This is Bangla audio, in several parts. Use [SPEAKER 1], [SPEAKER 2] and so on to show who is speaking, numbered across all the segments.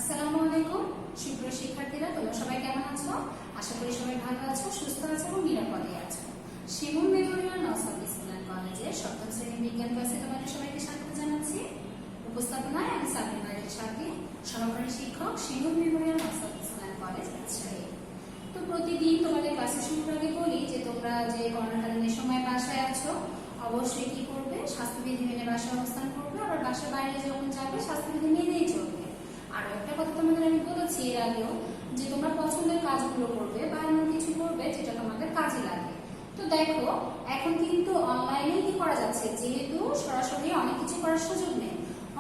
[SPEAKER 1] আসসালামু আলাইকুম সুপ্রিয় শিক্ষার্থীরা, তোমরা সবাই কেমন আছো? আশা করি সবাই ভালো আছো, সুস্থ আছো এবং নিরাপদে আছো। শিমুল মেমোরিয়াল নওসাদ স্কুল অ্যান্ড কলেজের সপ্তম শ্রেণীর বিজ্ঞান ক্লাসে তোমাদের সবাইকে স্বাগত জানাচ্ছি। উপস্থাপনায় আমি সাবিনার সাথে সহকারী শিক্ষক, Shimul memorial Nowshad school and college Rajshahi. তো প্রতিদিন তোমাদের ক্লাসে শুরুর আগে বলি যে তোমরা যে করোনাকালীন সময় বাসায় আছো অবশ্যই কি করবে, স্বাস্থ্যবিধি মেনে বাসায় অবস্থান করবে। আবার বাসার বাইরে যখন যাবে স্বাস্থ্যবিধি মেনেই চলবে। আর একটা কথা তোমাদের আমি বলেছি এর আগেও যে তোমরা পছন্দের কাজগুলো করবে বা এমন কিছু করবে যেটা তোমাদের কাজে লাগে। তো দেখো এখন কিন্তু অনলাইনে কি করা যাচ্ছে, যেহেতু সরাসরি অনেক কিছু করার সুযোগ নেই,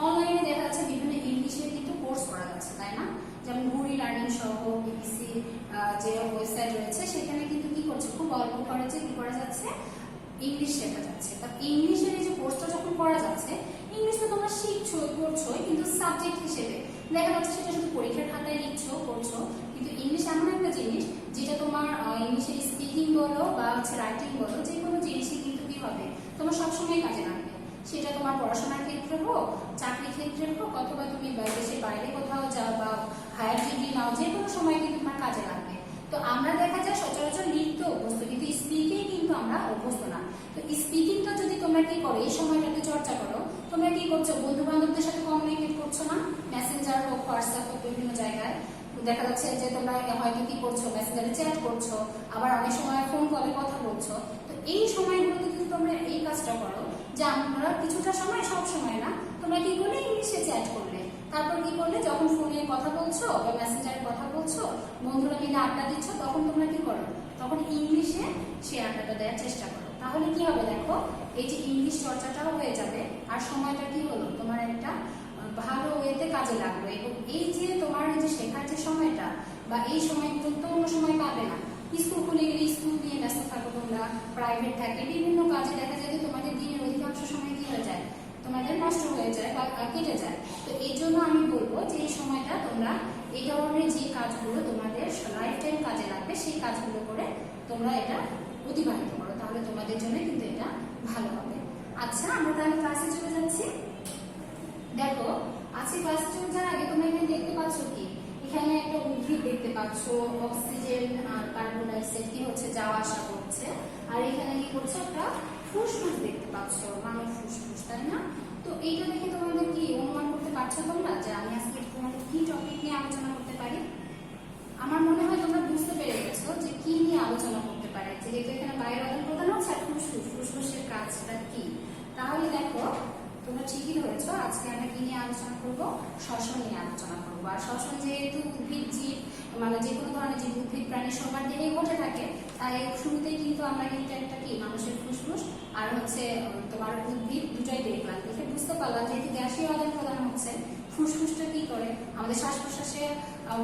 [SPEAKER 1] অনলাইনে দেখা যাচ্ছে বিভিন্ন ইংলিশের কিন্তু কোর্স করা যাচ্ছে, তাই না? যেমন ঘুরি লার্নিং সহ বিবিসি যে ওয়েবসাইট রয়েছে সেখানে কিন্তু কি করছে, খুব অল্প খরচে কি করা যাচ্ছে, ইংলিশ শেখা যাচ্ছে। তা ইংলিশের এই যে কোর্সটা যখন করা যাচ্ছে, ইংলিশ তো তোমরা শিখছো করছো, কিন্তু সাবজেক্ট হিসেবে দেখা যাচ্ছে সেটা শুধু পরীক্ষার খাতায় লিখছো করছো, কিন্তু ইংলিশ এমন একটা জিনিস যেটা তোমার ইংলিশের স্পিকিং বলো বা রাইটিং বলো, যে কোনো জিনিসই কিন্তু কি হবে তোমার সবসময় কাজে লাগবে। সেটা তোমার পড়াশোনার ক্ষেত্রে হোক, চাকরির ক্ষেত্রে হোক, অথবা তুমি দেশের বাইরে কোথাও যাও বা হায়ার ডিগ্রি নাও, যে কোনো সময় কিন্তু তোমার কাজে লাগবে। তো আমরা দেখা যায় সচরাচর লিখতে অভ্যস্ত, কিন্তু স্পিকিং কিন্তু আমরা অভ্যস্ত না। তো স্পিকিংটা যদি তোমরা কি করো, এই সময়টাতে চর্চা করো, তোমরা কি করছো, বন্ধু বান্ধবদের সাথে কমিউনিকেট করছো না, মেসেঞ্জার হোক, হোয়াটসঅ্যাপ হোক, বিভিন্ন জায়গায় দেখা যাচ্ছে যে তোমরা হয়তো কি করছো, মেসেঞ্জারে চ্যাট করছো, আবার অনেক সময় ফোন কলে কথা বলছো। তো এই সময়গুলোতে যদি তোমরা এই কাজটা করো যে আমরা কিছুটা সময়, সব সময় না, তোমরা কি করলে ইংলিশে চ্যাট করলে, তারপর কি করলে যখন ফোনে কথা বলছো বা মেসেঞ্জারে কথা বলছো, বন্ধুরা মিলে আড্ডা দিচ্ছ, তখন তোমরা কি করো, তখন ইংলিশে সে আড্ডাটা দেওয়ার চেষ্টা করো। তাহলে কি হবে দেখো, এই যে ইংলিশ চর্চাটাও হয়ে যাবে, আর সময়টা কি হলো তোমার একটা ভালো ওয়েতে কাজে লাগবে। এবং এই যে তোমার এই যে শেখার যে সময়টা বা এই সময়গুলো তো অন্য সময় পাবে না। স্কুল খুলে গেলে স্কুল নিয়ে ব্যস্ত থাকো তোমরা, প্রাইভেট থাকে, বিভিন্ন কাজে দেখা যায় যে তোমাদের দিনের অধিকাংশ সময় কি হয়ে যায়, তোমাদের নষ্ট হয়ে যায় বা কেটে যায়। তো এই জন্য আমি বলবো যে এই সময়টা তোমরা এই ধরনের যে কাজগুলো তোমাদের লাইফ টাইম কাজে লাগবে সেই কাজগুলো করে তোমরা এটা অতিবাহিত করো, তাহলে তোমাদের জন্য কিন্তু এটা ভালো হবে। আচ্ছা, আমরা তাহলে ক্লাসে চলে যাচ্ছি। দেখো আজকে ক্লাসে চলে যাওয়ার আগে তোমরা এখানে দেখতে পাচ্ছ কি, এখানে একটা উদ্ভিদ দেখতে পাচ্ছ, অক্সিজেন আর কার্বন ডাই অক্সাইড কি হচ্ছে, যাওয়া আসা করছে। আর এখানে কি করছে, একটা ফুসফুস দেখতে পাচ্ছ, মানব ফুসফুস, তাই না? তো এইটা দেখে তোমাদের কি অনুমান করতে পারছো তোমরা যে আমি আজকে তোমাদের কি টপিক নিয়ে আলোচনা করতে পারি? আমার মনে হয় তোমরা বুঝতে পেরে গেছো যে কি নিয়ে আলোচনা করতে পারে, যেহেতু এখানে বায়ুর আদান প্রদান হচ্ছে আর ফুসফুস, ফুসফুসের কাজটা কি। তাহলে দেখো তোমরা ঠিকই ধরেছো, আজকে আমরা কি নিয়ে আলোচনা করবো, শ্বসন নিয়ে আলোচনা করবো। আর শ্বসন যেহেতু উদ্ভিদ জীব, মানে যে কোনো ধরনের জীব, উদ্ভিদ প্রাণী সবার দিনেই ঘটে থাকে, তাই শুরুতেই কিন্তু আমরা কিন্তু একটা কি মানুষের ফুসফুস আর হচ্ছে তোমার উদ্ভিদ দুটাই দেখলাম, দেখে বুঝতে পারলাম যেহেতু গ্যাসীয় আদান প্রদান হচ্ছে, ফুসফুসটা কি করে আমাদের শ্বাস প্রশ্বাসে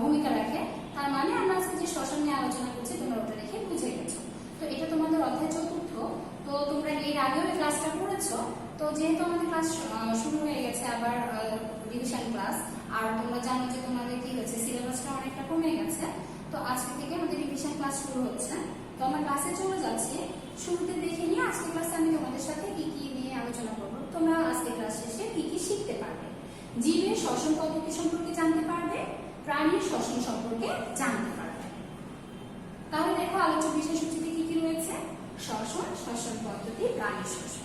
[SPEAKER 1] ভূমিকা রাখে। তার মানে আমরা আজকে যে শ্বসন নিয়ে আলোচনা করছি তোমরা ওটা দেখে বুঝে গেছো। তো এটা তোমাদের অধ্যায় চতুর্থ। তো তোমরা এর আগেও এই ক্লাসটা করেছো। তো যেহেতু আমাদের ক্লাস শুরু হয়ে গেছে আবার রিভিশন ক্লাস, আর তোমরা জানো যে তোমাদের কি হয়েছে, সিলেবাসটা অনেকটা কমে গেছে। তো আজকে থেকে আমাদের রিভিশন ক্লাস শুরু হচ্ছে। তো আমরা ক্লাসে চলে যাচ্ছি। শুরুতে দেখে নিয়ে আজকে ক্লাসে আমি তোমাদের সাথে কি কি নিয়ে আলোচনা করবো, তোমরা আজকে ক্লাস শেষে কি কি শিখতে পারবে। জীবের শ্বসন পদ্ধতি সম্পর্কে জানতে পারবে, প্রাণীর শ্বসন সম্পর্কে জানতে পারবে। তাহলে দেখো আলোচ্য বিষয়সূচিতে কি কি রয়েছে, শ্বসন, শ্বসন পদ্ধতি, প্রাণীর শ্বসন।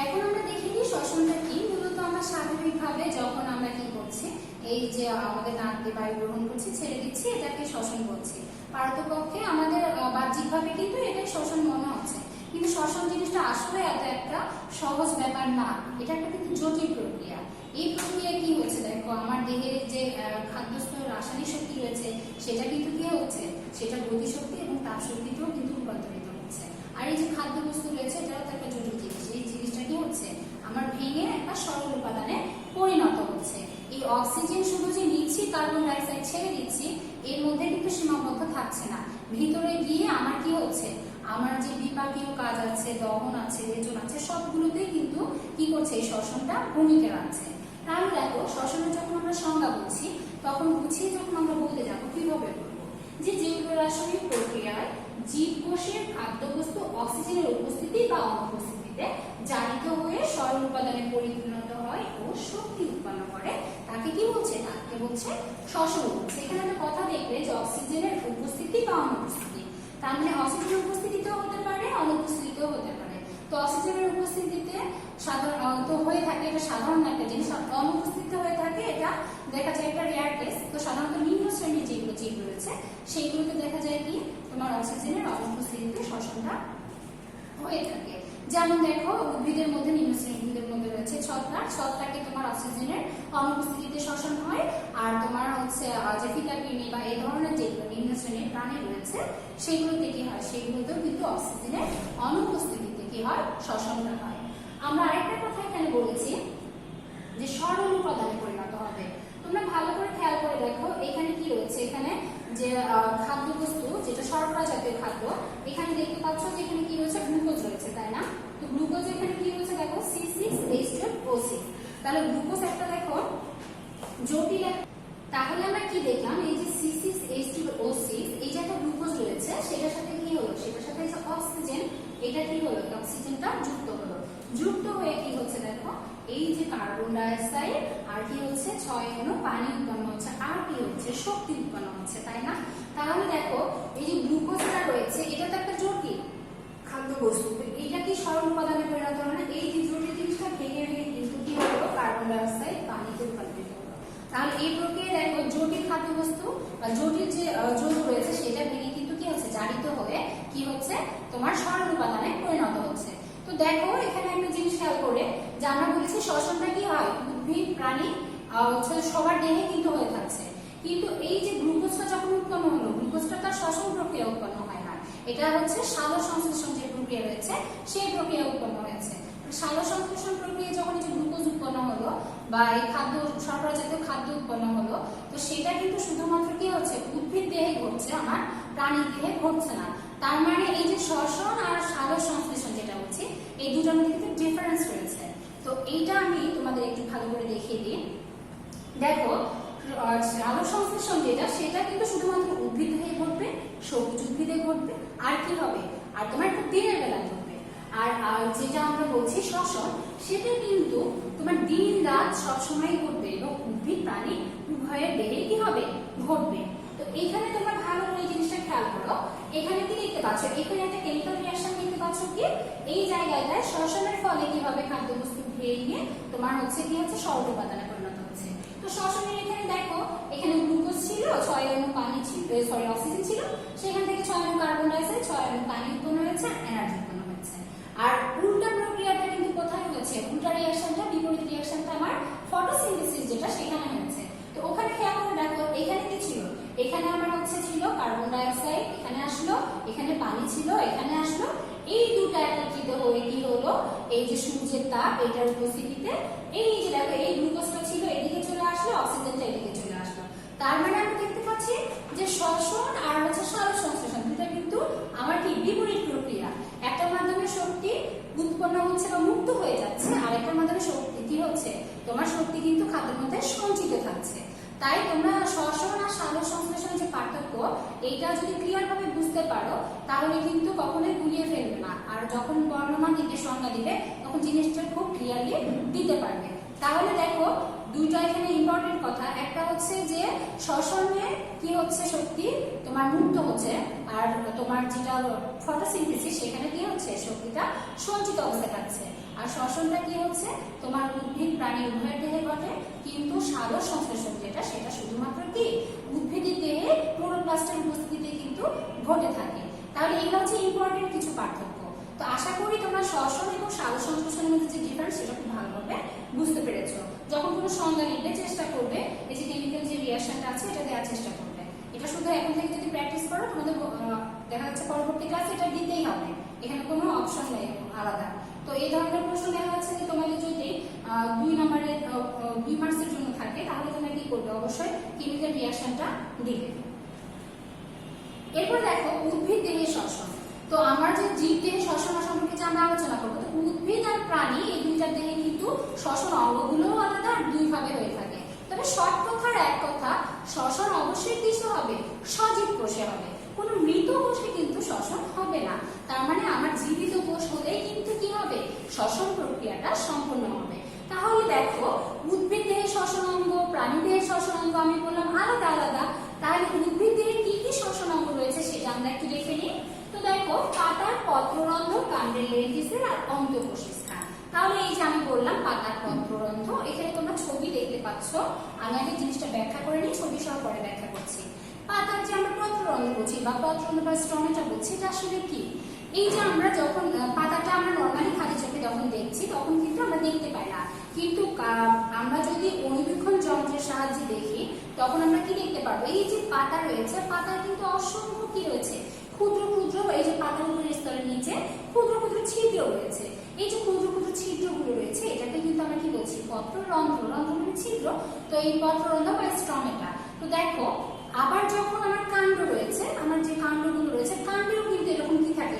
[SPEAKER 1] এখন আমরা দেখে নিই শ্বসনটা কি। মূলত আমরা স্বাভাবিকভাবে যখন আমরা কি করছি, এই যে আমাদের নাক দিয়ে বায়ু গ্রহণ করছি, ছেড়ে দিচ্ছি, এটাকে শ্বসন বলছি। পারতপক্ষে আমাদের বাহ্যিকভাবে কিন্তু এটাই শ্বসন মনে হচ্ছে, কিন্তু শ্বসন জিনিসটা আসলে এত একটা সহজ ব্যাপার না, এটা একটা কিন্তু জটিল প্রক্রিয়া। এই প্রক্রিয়া কি হচ্ছে দেখো, আমার দেহের যে খাদ্যস্থ রাসায়নিক শক্তি রয়েছে সেটা কিন্তু কি হচ্ছে, সেটা গতিশক্তি এবং তাপ শক্তিতেও কিন্তু রূপান্তরিত হচ্ছে। আর এই যে খাদ্যবস্তু রয়েছে এটাও তো একটা জটিল জিনিস, এই জিনিসটা কি হচ্ছে আমার ভেঙে একটা সরল উপাদানে পরিণত হচ্ছে। এই অক্সিজেন শুধু যে নিচ্ছি, কার্বন ডাই অক্সাইড ছেড়ে দিচ্ছি, এর মধ্যে কিন্তু সীমাবদ্ধ থাকছে না, ভিতরে গিয়ে আমার কি হচ্ছে, আমার যে বিপাকীয় কাজ আছে, দহন আছে, রেচন আছে, সবগুলোতেই কিন্তু কি করছে, এই শ্বসনটা ভূমিকা রাখছে। তাহলে দেখো শ্বসনের যখন আমরা সংজ্ঞা বলছি তখন বুঝিয়ে যখন আমরা বলতে যাবো কিভাবে বলবো, যে জৈব রাসায়নিক প্রক্রিয়ায় জীবকোষের খাদ্যবস্তু অক্সিজেনের উপস্থিতি বা অনুপস্থিতিতে জারিত হয়ে সরল উপাদানে পরিণত হয় ও শক্তি উৎপন্ন করে তাকে বলছে শ্বসন বলছে। এখানে একটা কথা দেখবে যে অক্সিজেনের উপস্থিতি বা অনুপস্থিতি, তার মানে অক্সিজেনের উপস্থিতিতেও হতে পারে, অনুপস্থিতিতেও হতে পারে। তো অক্সিজেনের উপস্থিতিতে সাধারণত হয়ে থাকে, এটা সাধারণ একটা জিনিস। অনুপস্থিতিতে হয়ে থাকে, এটা দেখা যায় একটা রেয়ার কেস। তো সাধারণত নিম্ন শ্রেণীর যেগুলো জীব রয়েছে সেইগুলোতে দেখা যায় কি তোমার অক্সিজেনের অনুপস্থিতিতে শ্বসনটা হয়ে থাকে। যেমন দেখো উদ্ভিদের মধ্যে নিম্ন শ্রেণীর উদ্ভিদের মধ্যে রয়েছে ছত্রাক। ছত্রাকে তোমার অক্সিজেনের অনুপস্থিতিতে শ্বসন হয়। আর তোমার হচ্ছে যে ফিতাকৃমি বা এই ধরনের যেগুলো নিম্ন শ্রেণীর প্রাণী রয়েছে সেগুলোতে কি হয়, সেগুলোতেও কিন্তু অক্সিজেনের অনুপস্থিতিতে কি হয়, শ্বসনটা হয়। আমরা আরেকটা কথা এখানে বলেছি যে সরল উপাদানে পরিণত হবে। তোমরা ভালো করে খেয়াল করে দেখো এখানে কি রয়েছে, এখানে যে খাদ্যবস্তু যেটা শর্করা জাতীয় খাদ্য, এখানে দেখতে পাচ্ছ যে এখানে কি রয়েছে, গ্লুকোজ রয়েছে, তাই না? তো গ্লুকোজ এখানে কি রয়েছে দেখো C6H12O6। তাহলে গ্লুকোজ একটা দেখো জটিল। তাহলে আমরা কি দেখলাম, এই যে C6H12O6 এই যে একটা গ্লুকোজ রয়েছে সেটার সাথে কি হলো, সেটার সাথে যে অক্সিজেন, এটা কি হলো, অক্সিজেনটা যুক্ত হলো। যুক্ত হয়ে কি হচ্ছে দেখো, এই যে কার্বন ডাই অক্সাইড আর কি হচ্ছে 6 অণু পানি উৎপন্ন হচ্ছে, আর কি হচ্ছে শক্তি উৎপন্ন হচ্ছে, তাই না? তাহলে দেখো এই যে গ্লুকোজটা রয়েছে এটা তো একটা জটিল খাদ্যবস্তু, এটা কি সরল উপাদানে পরিণত হয় না? এই যে জটিল জিনিসটা ভেঙে ভেঙে কিন্তু কি হলো, কার্বন ডাই অক্সাইড পানিতে রূপান্তরিত হলো। তাহলে এই প্রক্রিয়ায় দেখো জটিল খাদ্যবস্তু বা জটিল যে যৌগ রয়েছে সেটা ভেঙে কিন্তু কি হচ্ছে, জারিত হয়ে কি হচ্ছে, তোমার সরল উপাদানে পরিণত হচ্ছে। তো দেখো এখানে একটা জিনিস খেয়াল করে যে আমরা বলেছি শ্বসনটা কি হয়, উদ্ভিদ প্রাণী সবার দেহে কিন্তু হয়ে থাকছে। কিন্তু এই যে গ্লুকোজটা যখন উৎপন্ন হলো, গ্লুকোজটা তার শ্বসন প্রক্রিয়া উৎপন্ন হয় না, এটা হচ্ছে সালোক সংশ্লেষণ যে প্রক্রিয়া রয়েছে সেই প্রক্রিয়া উৎপন্ন হয়েছে। সালোক সংশ্লেষণ প্রক্রিয়া যখন এই যে গ্লুকোজ উৎপন্ন হলো বা এই খাদ্য শর্করা জাতীয় খাদ্য উৎপন্ন হলো, তো সেটা কিন্তু শুধুমাত্র কি হচ্ছে, উদ্ভিদ দেহে ঘটছে, আমার প্রাণী দেহে ঘটছে না। তার মানে এই যে শ্বসন আর সালোক সংশ্লেষণ যেটা বলছি এই দুটোর মধ্যে কিন্তু ডিফারেন্স রয়েছে। তো এইটা আমি তোমাদের একটু ভালো করে দেখিয়ে দিই। দেখো সালোক সংশ্লেষণ যেটা সেটা কিন্তু শুধুমাত্র উদ্ভিদ দেহে ঘটবে, সবুজ উদ্ভিদে ঘটবে, আর কি হবে, আর তোমার একটু দিনের বেলা ঘটবে। আর যেটা আমরা বলছি শ্বসন, সেটা কিন্তু তোমার দিন রাত সবসময় ঘটবে এবং উদ্ভিদ প্রাণী উভয়ের দেহে কি হবে, ঘটবে। তো এখানে তোমরা ভালো করে এই জিনিসটা খেয়াল করো, এখানে কি দেখতে পাচ্ছ, এখানে একটা কেমিক্যাল রিঅ্যাকশন দেখতে পাচ্ছ কি, এই জায়গাটায় শ্বসনের ফলে কি হবে, খাদ্যবস্তু ভেঙে তোমার হচ্ছে কি হচ্ছে, সরল উপাদানে পরিণত হচ্ছে। তো শ্বসনের এখানে দেখো এখানে গ্লুকোজ ছিল, 6 অণু পানি ছিল, অক্সিজেন ছিল, সেখান থেকে 6 অণু কার্বন ডাই অক্সাইড, 6 অণু পানি উৎপন্ন হয়েছে, এনার্জি উৎপন্ন হয়েছে। আর উল্টা প্রক্রিয়াটা কিন্তু কোথায় হয়েছে, উল্টা রিঅ্যাকশনটা, বিপরীত রিঅ্যাকশনটা আমার ফটোসিনথেসিস যেটা সেখানে হয়েছে। তো ওখানে খেয়াল করে দেখো এখানে কি ছিল, এখানে আমার হচ্ছে ছিল কার্বন ডাই অক্সাইড, এখানে আসলো, এখানে পানি ছিল, এখানে আসলো, এই দুটো একত্রিত হয়ে কি হলো, এই যে সূর্যের তাপ এটার উপস্থিতিতে এই যে দেখো এই গ্লুকোজটা ছিল এদিকে চলে আসলো, অক্সিজেনটা এদিকে চলে আসলো। তার মানে আমরা দেখতে পাচ্ছি যে শ্বসন আর হচ্ছে সালোক সংশ্লেষণ দুটো কিন্তু আমার কি বিপরীত প্রক্রিয়া। একটার মাধ্যমে শক্তি উৎপন্ন হচ্ছে বা মুক্ত হয়ে যাচ্ছে, আরেকটার মাধ্যমে শক্তি কি হচ্ছে, তোমার শক্তি কিন্তু খাদ্যের মধ্যে সঞ্চিত থাকছে। তাই তোমরা শ্বসন আর সালোক সংশ্লেষণের যে পার্থক্য এইটা যদি ক্লিয়ার ভাবে বুঝতে পারো তাহলে কিন্তু কখনোই গুলিয়ে ফেলবে না, আর যখন বর্ণমান দিকে সংজ্ঞা দিবে তখন জিনিসটা খুব ক্লিয়ারলি দিতে পারবে। তাহলে দেখো দুইটা এখানে ইম্পর্টেন্ট কথা, একটা হচ্ছে যে শ্বসনে কি হচ্ছে, শক্তি তোমার মুক্ত হচ্ছে, আর তোমার যেটা ফটোসিনথেসিস সেখানে কি হচ্ছে, শক্তিটা সঞ্চিত অবস্থায় থাকছে। আর শ্বসনটা কি হচ্ছে, তোমার উদ্ভিদ প্রাণী উভয়ের দেহে ঘটে, কিন্তু সালোক সংশ্লেষণ যেটা সেটা শুধুমাত্র কি উদ্ভিদের দেহে ক্লোরোপ্লাস্টের উপস্থিতিতে কিন্তু ঘটে থাকে। তাহলে এগুলো হচ্ছে ইম্পর্টেন্ট কিছু পার্থক্য। তো আশা করি তোমরা শ্বসন এবং সালোক সংশ্লেষণের মধ্যে যে ডিফারেন্স সেটা খুব ভালোভাবে বুঝতে পেরেছো। যখন কোনো সংজ্ঞা নিতে চেষ্টা করবে এই যে কেমিক্যাল যে রিঅ্যাকশনটা আছে এটা দেওয়ার চেষ্টা করবে। এটা শুধু এখন থেকে যদি প্র্যাকটিস করো তোমাদের দেখা যাচ্ছে পরবর্তী ক্লাসে এটা দিতেই হবে, এখানে কোনো অপশন নেই আলাদা। তো এই ধরনের প্রশ্ন দেখা যাচ্ছে যে তোমাদের যদি 2 মার্কসের জন্য থাকে তাহলে তোমরা কি করবে, অবশ্যই কেমিক্যাল রিঅ্যাকশনটা দিবে। এরপর দেখো উদ্ভিদ দেহে শ্বসন। তো আমরা যে জীব দেহে শ্বসন সম্পর্কে যে আমরা আলোচনা করবো, তো উদ্ভিদ আর প্রাণী এই দুইটার দেহে কিন্তু শ্বসন অঙ্গগুলোও আলাদা আর দুই ভাবে হয়ে থাকে। তবে শর্ট কথার এক কথা, শ্বসন অবশ্যই কিছু হবে, সজীব কোষে হবে, কোনো মৃত কোষে কিন্তু শ্বসন হবে না। তার মানে আমার জীবিত কোষ হলেই কিন্তু কি হবে, শ্বসন প্রক্রিয়াটা সম্পূর্ণ হবে। তাহলে দেখো উদ্ভিদ দেহে শ্বসন অঙ্গ, প্রাণী দেহে শ্বসন অঙ্গ আমি বললাম আলাদা আলাদা, তাহলে উদ্ভিদের কি কি শ্বসন অঙ্গ রয়েছে সেটা আমরা একটু দেখে নিই। তো দেখো পাতার পত্ররন্ধ্র, কাণ্ডের লেন্টিসেল আর অন্তঃকোষী স্থান। তাহলে এই যে আমি বললাম পাতার পত্ররন্ধ্র, এখানে তোমরা ছবি দেখতে পাচ্ছ। আমি আগে জিনিসটা ব্যাখ্যা করে নিই, ছবি সহ পরে ব্যাখ্যা করছি। পাতার যে আমরা পত্ররন্ধ্র বলছি বা পত্ররন্ধ্র বা স্ট্রমেটা বলছি, এটা আসলে কি? এই যে আমরা যখন পাতাটা আমরা নর্মালি খালি চোখে যখন দেখছি তখন কিন্তু আমরা দেখতে পাই না, কিন্তু আমরা যদি অণুবীক্ষণ যন্ত্রের সাহায্যে দেখি তখন আমরা কি দেখতে পারবো? এই যে পাতা রয়েছে, পাতার কিন্তু অসংখ্য কি রয়েছে, ক্ষুদ্র ক্ষুদ্র, এই যে পাতার উপরের স্তরের নিচে ক্ষুদ্র ক্ষুদ্র ছিদ্র রয়েছে। এই যে ক্ষুদ্র ক্ষুদ্র ছিদ্রগুলো রয়েছে, এটাকে কিন্তু আমরা কি বলছি? পত্ররন্ধ্র। রন্ধ্র মানে ছিদ্র, তো এই পত্ররন্ধ্র বা স্ট্রমেটা। তো দেখো আবার যখন আমার কাণ্ড রয়েছে, আমার যে কাণ্ডগুলো রয়েছে, কাণ্ডেও কিন্তু এরকম কি থাকে,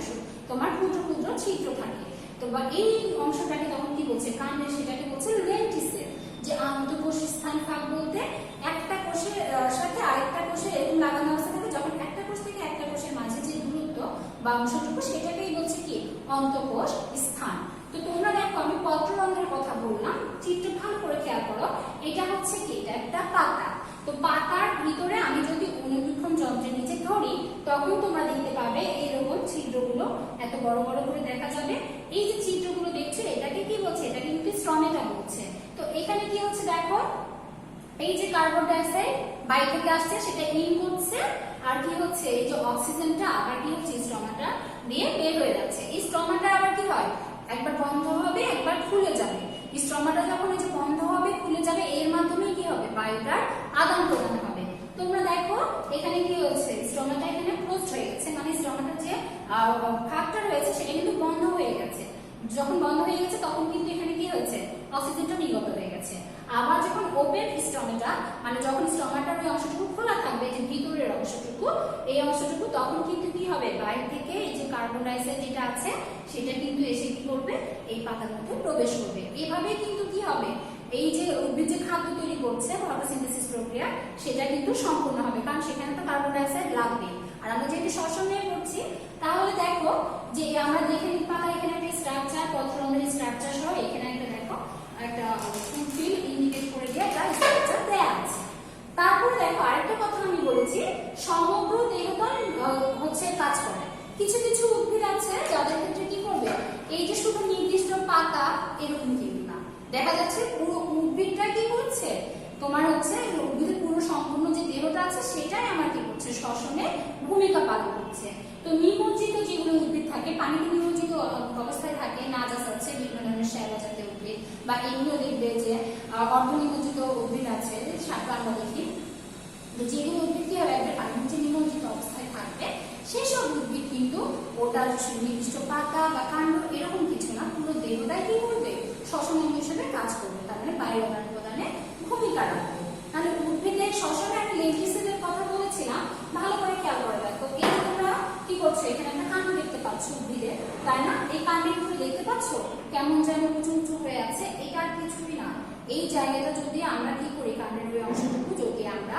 [SPEAKER 1] তোমার ক্ষুদ্র ক্ষুদ্র ছিদ্র থাকে। তো বা এই অংশটাকে তখন কি বলছে? কাণ্ডে, সেটাকে বলছে লেন্টিসেল। যে অন্তঃকোষী স্থান ভাগ বলতে একটা কোষের সাথে আরেকটা কোষে এরকম লাগানো অবস্থা থাকে, যখন একটা কোষ থেকে একটা কোষের মাঝে যে দূরত্ব বা অংশটুকু, সেটাকেই বলছে কি? অন্তঃকোষ স্থান। তো তোমরা দেখো আমি পত্ররন্ধ্রের কথা বললাম, চিত্র ভালো করে খেয়াল করো। এটা হচ্ছে কি? এটা একটা পাতা। তো পাতার ভিতরে আমি যদি অণুবীক্ষণ যন্ত্রের নিচে ধরি তখন তোমরা দেখতে পাবে এরকম ছিদ্রগুলো এত বড় বড় করে দেখা যাবে। এই যে ছিদ্রগুলো দেখছো, এটাকে কি বলছে? এটাকে কিন্তু স্ট্রমেটা বলছে। তো এখানে কি হচ্ছে দেখো, এই যে কার্বন ডাই অক্সাইড বাইরে থেকে আসছে সেটা ইন করছে, আর কি হচ্ছে? এই যে অক্সিজেনটা আবার কি হচ্ছে? স্ট্রমাটা দিয়ে বের হয়ে যাচ্ছে। এই স্ট্রমাটা আবার কি হয়? একবার বন্ধ হবে, একবার খুলে যাবে। স্ট্রমাটা যখন এই যে বন্ধ হবে, খুলে যাবে, এর মাধ্যমে কি হবে? বায়ুটার আদান প্রদান হবে। তোমরা দেখো এখানে কি হয়েছে? স্ট্রমাটা এখানে ক্লোজড হয়ে গেছে, মানে স্ট্রমাটার যে ভাগটা রয়েছে সেটা কিন্তু বন্ধ হয়ে গেছে। যখন বন্ধ হয়ে গেছে তখন কিন্তু এখানে কি হয়েছে? অক্সিজেনটা নির্গত হয়ে গেছে। আবার যখন ওপেন স্ট্রমেটা, মানে যখন স্ট্রমাটার ওই অংশটুকু খোলা থাকবে, যে ভিতরের অংশটুকু, এই অংশটুকু, তখন কিন্তু কি হবে? বাইরে থেকে এই যে কার্বন ডাই অক্সাইড যেটা আছে সেটা কিন্তু এসে কি করবে? এই পাতার মধ্যে প্রবেশ করবে। এভাবে কিন্তু কি হবে? এই যে উদ্ভিদ যে খাদ্য তৈরি করছে, ফটোসিনথেসিস প্রক্রিয়া, সেটা কিন্তু সম্পূর্ণ হবে, কারণ সেখানে তো কার্বন ডাই অক্সাইড লাগবে। আর আমরা যেহেতু শ্বসন নিয়ে করছি, তাহলে দেখো যে আমরা দেখে নিই পাতা এখানে একটা স্ট্রাকচার, পত্ররন্ধ্রের স্ট্রাকচার সহ এখানে একটা দেখো একটা ফুলফিল ইন্ডিকেট করে দিয়ে একটা স্ট্রাকচার দেয়া আছে। তারপরে দেখো আরেকটা কথা আমি বলেছি, সমগ্র দেহতল হচ্ছে কাজ করে। কিছু কিছু উদ্ভিদ আছে যাদের ক্ষেত্রে কি করবে? এই যে শুধু নির্দিষ্ট পাতা এরকম কিন্তু না, দেখা যাচ্ছে পুরো উদ্ভিদটা কি করছে? তোমার হচ্ছে উদ্ভিদের পুরো সম্পূর্ণ যে দেহটা আছে সেটাই আমার কি করছে? শ্বসনে ভূমিকা পালন করছে। তো নিমজ্জিত যেগুলো উদ্ভিদ থাকে, পানিতে নিমজ্জিত অবস্থায় থাকে, নাজাস আছে, বিভিন্ন ধরনের শ্যাওলা জাতীয় উদ্ভিদ, বা এমনিও দেখবে যে অর্ধনিমজ্জিত উদ্ভিদ আছে, সাপটা আমরা দেখি। তো যেগুলো উদ্ভিদ কি হবে? একটা পানির নিচে নিমজ্জিত অবস্থায় থাকবে, সেই সব উদ্ভিদ কিন্তু ওটার নির্দিষ্ট পাতা বা কাণ্ড এরকম কিছু না, পুরো দেহটাই কি করবে? শ্বসন অঙ্গ হিসেবে কাজ করবে, তার মানে বায়ু আদান প্রদানে ভূমিকা রাখবে। তাহলে উদ্ভিদের শ্বসনে আমি লেন্টিসেলের কথা বলেছিলাম, ভালো করে খেয়াল করে দেখো। এই তোমরা কি করছো? এখানে একটা কাণ্ড দেখতে পাচ্ছ উদ্ভিদের, তাই না? এই কাণ্ডের উপরে দেখতে পাচ্ছ কেমন যেন উঁচু উঁচু হয়ে আছে, এটা আর কিছুই না। এই জায়গাটা যদি আমরা কি করি, কাণ্ডের ওই অংশটুকু যদি আমরা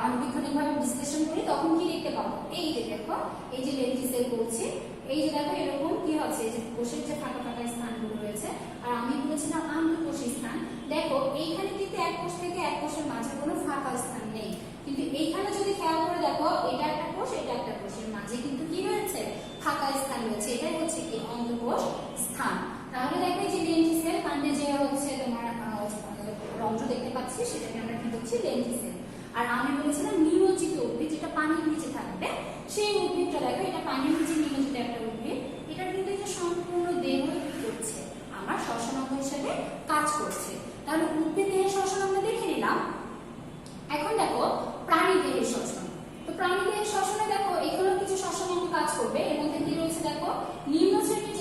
[SPEAKER 1] আণুবীক্ষণিকভাবে বিশ্লেষণ করি তখন কি দেখতে পাবো? এই যে দেখো, এই যে লেন্টিসেল বলছি, এই যে দেখো এরকম কি হচ্ছে? এই যে কোষের যে ফাঁকা ফাঁকা স্থানগুলো রয়েছে, আর আমি বলেছিলাম আন্তঃকোষী স্থান। দেখো এইখানে কিন্তু এক কোষ থেকে এক কোষের মাঝে কোনো ফাঁকা স্থান নেই, কিন্তু এইখানে যদি খেয়াল করে দেখো, এটা একটা কোষ, এটা একটা কোষের মাঝে কিন্তু কি রয়েছে? ফাঁকা স্থান রয়েছে। এটাই হচ্ছে কি? অন্তঃকোষ স্থান। তাহলে দেখো এই যে লেন্টিসেল, কাণ্ডে যে হচ্ছে তোমার রন্ধ্র দেখতে পাচ্ছি, সেটাকে আমরা কি বলছি? লেন্টিসেল। আর আমি বলেছিলাম নিমজ্জিত উদ্ভিদ, যেটা পানির নিচে থাকবে, সেই উদ্ভিদটা দেখো, এটা পানির নিচে নিমজ্জিত একটা উদ্ভিদ। এটা কিন্তু যে সম্পূর্ণ দেহ কি করছে? আমার শ্বসন অঙ্গ হিসেবে কাজ করছে। তাহলে উদ্ভিদ দেহের শ্বসন আমরা দেখে নিলাম। এখন দেখো প্রাণী দেহের শ্বসন। তো প্রাণী দেহের শ্বসনে দেখো এখানেও কিছু শ্বসন অঙ্গ কাজ করবে। এর মধ্যে কি রয়েছে দেখো? নিম্ন শ্রেণীর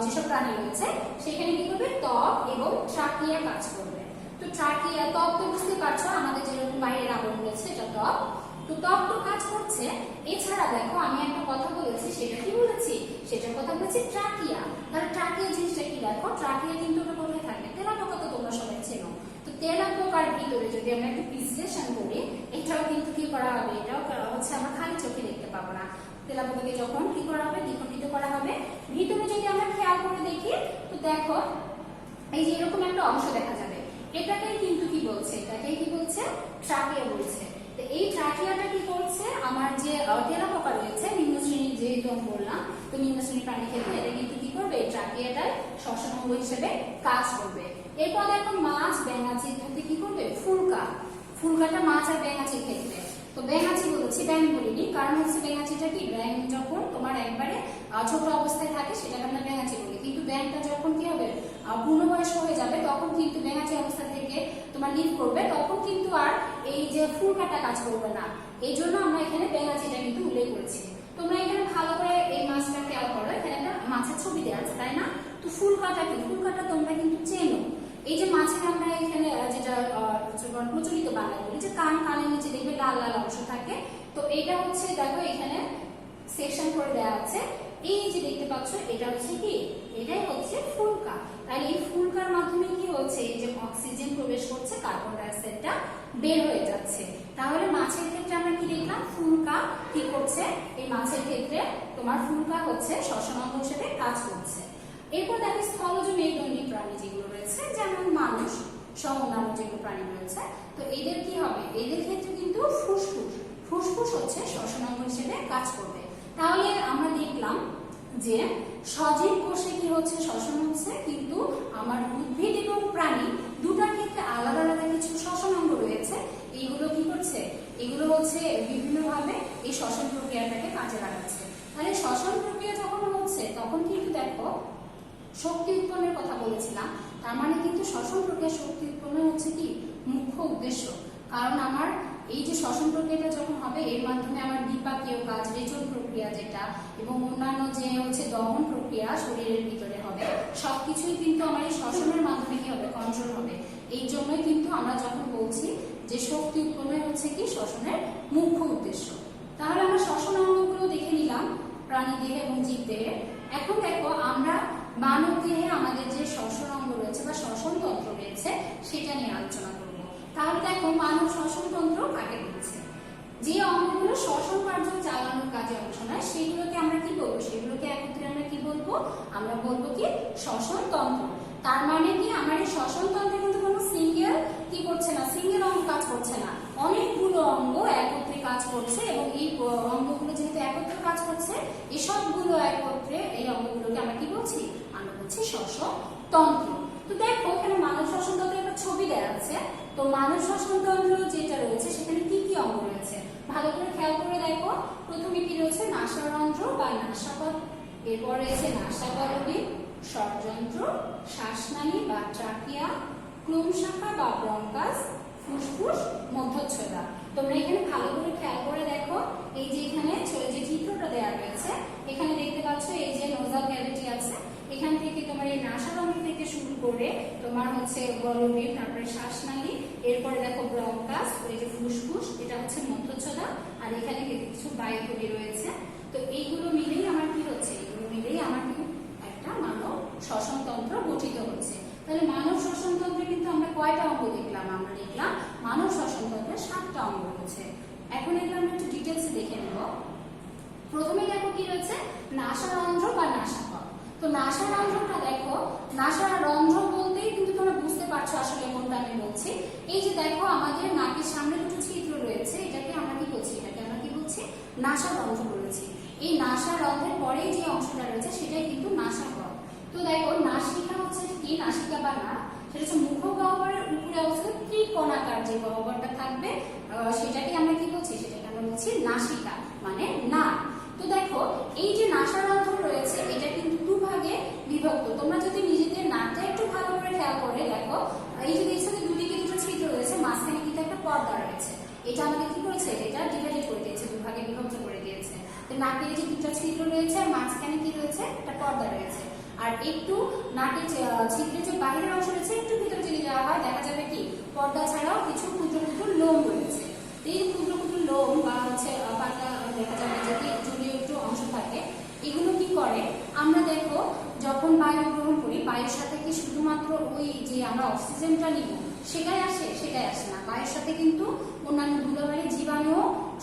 [SPEAKER 1] যেসব প্রাণী রয়েছে সেখানে কি করবে? ত্বক এবং ট্রাকিয়া কাজ করবে। তো ট্রাকিয়া, ত্বক তো বুঝতে পারছো, আমাদের যেরকম বাইরের আবরণ রয়েছে এটা ত্বক। তো ত্বক তো কাজ করছে। এছাড়া দেখো আমি একটা কথা বলেছি, সেটা কি বলেছি? সেটার কথা বলেছি ট্রাকিয়া। তাহলে ট্রাকিয়া জিনিসটা কি? দেখো ট্রাকিয়া কিন্তু ওটা কোথায় থাকে? তেলাপোকা তো তোমরা সবাই চেনো। তো তেলাপোকার ভিতরে যদি আমরা একটু বিশ্লেষণ করি, এটাও কিন্তু কি করা হবে? এটাও হচ্ছে আমরা খালি চোখে দেখতে পাবো না। তেলাপোকাকে যখন কি করা হবে? দ্বিখণ্ডিত করা হবে। ভিতরে যদি আমরা খেয়াল করে দেখি, তো দেখো এই যে এরকম একটা অংশ দেখা যাবে, এটাকেই কিন্তু কি বলছে? এটাকেই কি বলছে? হচ্ছে ট্রাকিয়া বলছে। তো এই ট্রাকিয়াটা কি করছে, আমার যে তেলাপোকা রয়েছে নিম্ন শ্রেণীর, যেহেতু আমি বললাম, তো নিম্ন শ্রেণীর প্রাণী ক্ষেত্রে এটা কিন্তু কি করবে, এই ট্রাকিয়াটাই শ্বসন অঙ্গ হিসেবে কাজ করবে। এরপর এখন মাছ ব্যাঙাচির ক্ষেত্রে কি করবে, ফুলকাটা মাছ আর ব্যাঙাচির ক্ষেত্রে। তো ব্যাঙাচি বলেছি, ব্যাঙ বলিনি, কারণ হচ্ছে ব্যাঙাচিটা কি, ব্যাঙ যখন তোমার একবারে ছোট অবস্থায় থাকে সেটাকে আমরা ব্যাঙাচি বলি, কিন্তু ব্যাঙটা যখন কি হবে পূর্ণবয়স্ক হয়ে যাবে তখন কিন্তু ব্যাঙাচি অবস্থা থেকে তোমার লিভ করবে, তখন কিন্তু আর এই যে ফুলকাটা কাজ করবে না। এই জন্য আমরা এখানে ব্যাঙাচিটা কিন্তু উল্লেখ করেছি। তোমরা এখানে ভালো করে এই মাছটা খেয়াল করো, এখানে একটা মাছের ছবি দেওয়া আছে তাই না। তো ফুলকাটা কি, ফুলকাটা তোমরা কিন্তু চেনো। এই যে মাছের আমরা এখানে যেটা প্রচলিত বাংলায় বলি যে কানের নিচে দেখবে লাল লাল অংশ থাকে, তো এটা হচ্ছে দেখো এখানে সেকশন করে দেওয়া আছে, এই যে দেখতে পাচ্ছ এটা হচ্ছে কি, এটাই হচ্ছে ফুলকা। তাহলে এই ফুলকার মাধ্যমে কি হচ্ছে, এই যে অক্সিজেন প্রবেশ করছে, কার্বন ডাই অক্সাইডটা বের হয়ে যাচ্ছে। তাহলে মাছের ক্ষেত্রে আমরা কি দেখলাম, ফুলকা কি করছে, এই মাছের ক্ষেত্রে তোমার ফুলকা হচ্ছে শ্বসন অঙ্গ হিসেবে কাজ করছে। এরপর দেখো স্থলজ মেরুদণ্ডী প্রাণী যেগুলো রয়েছে, যেমন মানুষ সহ অন্যান্য যেগুলো প্রাণী রয়েছে, তো এদের কি হবে, এদের ক্ষেত্রে কিন্তু ফুসফুস হচ্ছে শ্বসন অঙ্গ হিসেবে কাজ করবে। তাহলে আমরা দেখলাম যে সজীব কোষে কি হচ্ছে, শ্বসন হচ্ছে, কিন্তু আমার উদ্ভিদ এবং প্রাণী দুটার ক্ষেত্রে আলাদা আলাদা কিছু শ্বসন অঙ্গ রয়েছে। এইগুলো কি করছে, এগুলো হচ্ছে বিভিন্নভাবে এই শ্বসন প্রক্রিয়াটাকে কাজে লাগাচ্ছে। তাহলে শ্বসন প্রক্রিয়া যখন হচ্ছে তখন কিন্তু দেখো শক্তি উৎপন্নের কথা বলেছিলাম, তার মানে কিন্তু শ্বসন প্রক্রিয়া শক্তি উৎপন্ন হচ্ছে কি মুখ্য উদ্দেশ্য। কারণ আমার এই যে শ্বসন প্রক্রিয়াটা যখন হবে এর মাধ্যমে আমার বিপাকীয় কাজ, রেচন প্রক্রিয়া যেটা, এবং অন্যান্য যে হচ্ছে দহন প্রক্রিয়া শরীরের ভিতরে হবে, সবকিছুই কিন্তু আমার এই শ্বসনের মাধ্যমে কি হবে, কন্ট্রোল হবে। এই জন্যই কিন্তু আমরা যখন বলছি যে শক্তি উৎপন্ন হচ্ছে কি শ্বসনের মুখ্য উদ্দেশ্য। তাহলে আমরা শ্বসন অঙ্গগুলো দেখে নিলাম প্রাণী দেহে এবং জীব দেহে। এখন দেখো আমরা মানব দেহে আমাদের যে শ্বসন অঙ্গ রয়েছে বা শ্বসন তন্ত্র রয়েছে সেটা নিয়ে আলোচনা করব। তাহলে দেখো মানব শ্বসন তন্ত্র কাকে বলছে, যে অঙ্গগুলো শ্বসন কার্য চালানোর কাজে অংশ নেয় সেগুলোকে আমরা কি বলবো, সেগুলোকে একত্রে আমরা কি বলবো, আমরা বলবো কি শ্বসন তন্ত্র। তার মানে কি আমার এই শ্বসন তন্ত্রে কিন্তু কোনো সিঙ্গেল কি করছে না, সিঙ্গেল অঙ্গ কাজ করছে না, অনেকগুলো অঙ্গ একত্রে কাজ করছে, এবং এই অঙ্গগুলো যেহেতু একত্রে কাজ করছে, এই সবগুলো একত্রে এই অঙ্গগুলোকে আমরা কি বলছি, আমরা বলছি শ্বসন তন্ত্র। তো দেখো এখানে মানব শ্বসন তন্ত্রের একটা ছবি দেওয়া আছে। তো মানব শ্বসন তন্ত্র যেটা রয়েছে সেখানে কি কি অঙ্গ রয়েছে ভালো করে খেয়াল করে দেখো। প্রথমে কি রয়েছে, নাসারন্ধ্র বা নাসাপথ, এরপর রয়েছে নাসাবলবী, ষড়যন্ত্র, শ্বাসনালী বা ট্রাকিয়া, ক্লোম শাখা বা ব্রঙ্কাস, ফুসফুস, মধ্যচ্ছদা। তোমরা এখানে ভালো করে খেয়াল করে দেখো, এই যে এখানে যে চিত্রটা দেওয়া রয়েছে এখানে দেখতে পাচ্ছ এই যে নোজাল ক্যাভিটি আছে, এখান থেকে তোমার এই নাসারন্ধ্র থেকে শুরু করে তোমার হচ্ছে বলবী, তারপরে শ্বাসনালী, এরপরে দেখো ব্রঙ্কাস, এই যে ফুসফুস, এটা হচ্ছে মধ্যচ্ছদা, আর এখানে কিছু বায়ুথলি রয়েছে। তো এইগুলো মিলেই আমার কি হচ্ছে, এগুলো মিলেই আমার একটা মানব শ্বসন তন্ত্র গঠিত হচ্ছে। তাহলে মানব শ্বসন তন্ত্রে কিন্তু আমরা কয়টা অঙ্গ দেখলাম, আমরা দেখলাম মানব শ্বসন তন্ত্রের 7টা অঙ্গ রয়েছে। এখন এগুলো আমরা একটু ডিটেলসে দেখে নেব। প্রথমে দেখো কি রয়েছে, নাসারন্ধ্র বা নাসাপথ। তো নাসারন্ধ্রটা দেখো, নাসারন্ধ্র বলতেই কিন্তু তোমরা বুঝতে পারছো আসলে কোনটা আমি বলছি। এই যে দেখো আমাদের নাকের সামনে দুটো ছিদ্র রয়েছে, এটাকে আমরা কি বলছি, এটাকে আমরা কি বলছি, নাসারন্ধ্র বলেছি। এই নাসারন্ধ্রের পরে যে অংশটা রয়েছে সেটাই কিন্তু নাসাপথ। তো দেখো নাসিকা হচ্ছে কি, নাসিকা বা নাক, সেটা হচ্ছে মুখ গহ্বরের উপরে অবস্থিত ত্রিকোণাকার যে গহ্বরটা থাকবে সেটাকে আমরা কি বলছি, সেটাকে আমরা বলছি নাসিকা মানে নাক। তো দেখো এই যে নাসারন্ধ্র রয়েছে এটা কিন্তু দুভাগে বিভক্ত। তোমরা যদি নিজেদের নাকটা একটু ভালো করে খেয়াল করে দেখো, এই যে দেখছো যে দুদিকে দুটো ছিদ্র রয়েছে, মাঝখানে কিন্তু একটা পর্দা রয়েছে। এটা আমাদের কি করেছে, এটা ডিভাইডেড করে দিয়েছে, দুভাগে বিভক্ত করে দিয়েছে। তো নাকের যে দুটো ছিদ্র রয়েছে আর মাঝখানে কি রয়েছে, একটা পর্দা রয়েছে। আর একটু নাকের ছিদ্রের যে বাইরের অংশ রয়েছে একটু ভিতরে যদি যাওয়া হয় দেখা যাবে কি পর্দা ছাড়াও কিছু ক্ষুদ্র ক্ষুদ্র লোম রয়েছে। এই ক্ষুদ্র ক্ষুদ্র লোম বা হচ্ছে পাতলা দেখা যাবে যে জলীয় একটু অংশ থাকে, এগুলো কি করে, আমরা দেখো যখন বায়ু গ্রহণ করি বায়ুর সাথে কি শুধুমাত্র ওই যে আমরা অক্সিজেনটা নিব সেটাই আসে, সেটাই আসে না, বায়ুর সাথে কিন্তু অন্যান্য ধুলোবালি জীবাণু